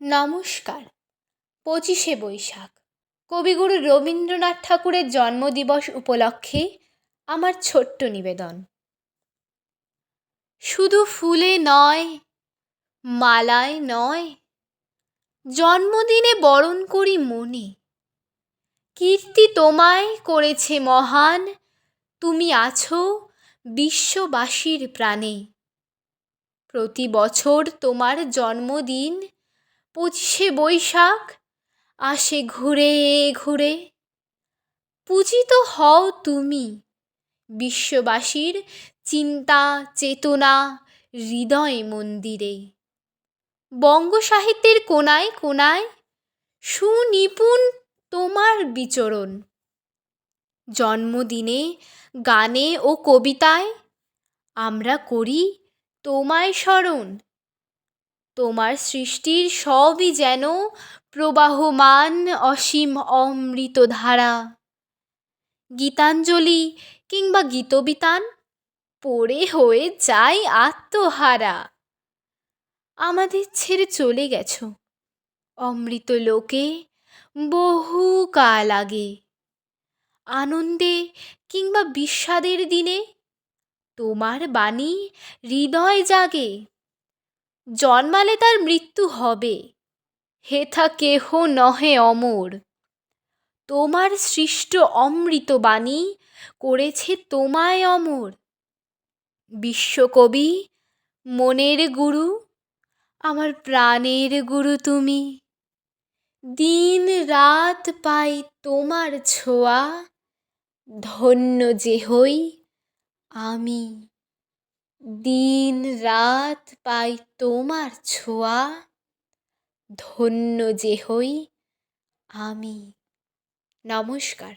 নমস্কার। ২৫শে বৈশাখ কবিগুরু রবীন্দ্রনাথ ঠাকুরের জন্মদিবস উপলক্ষে আমার ছোট্ট নিবেদন। শুধু ফুলে নয়, মালায় নয়, জন্মদিনে বরণ করি মনে। কীর্তি তোমায় করেছে মহান, তুমি আছো বিশ্ববাসীর প্রাণে। প্রতি বছর তোমার জন্মদিন ২৫শে বৈশাখ আসে ঘুরে ঘুরে। পূজিত হও তুমি বিশ্ববাসীর চিন্তা চেতনা হৃদয় মন্দিরে। বঙ্গ সাহিত্যের কোণায় কোণায় সুনিপুণ তোমার বিচরণ। জন্মদিনে গানে ও কবিতায় আমরা করি তোমায় স্মরণ। তোমার সৃষ্টির সবই যেন প্রবাহমান অসীম অমৃত ধারা। গীতাঞ্জলি কিংবা গীতবিতান পড়ে হয়ে যাই আত্মহারা। আমাদের ছেড়ে চলে গেছো অমৃত লোকে বহু কাল আগে। আনন্দে কিংবা বিষাদের দিনে তোমার বাণী হৃদয় জাগে। জন্মালে তার মৃত্যু হবে, হেথা কেহ নহে অমর। তোমার সৃষ্ট অমৃত বাণী করেছে তোমায় অমর। বিশ্বকবি মনের গুরু, আমার প্রাণের গুরু তুমি। দিন রাত পাই তোমার ছোঁয়া, ধন্য যে হই আমি। দিন রাত পাই তোমার ছোঁয়া, ধন্য যে হই আমি। নমস্কার।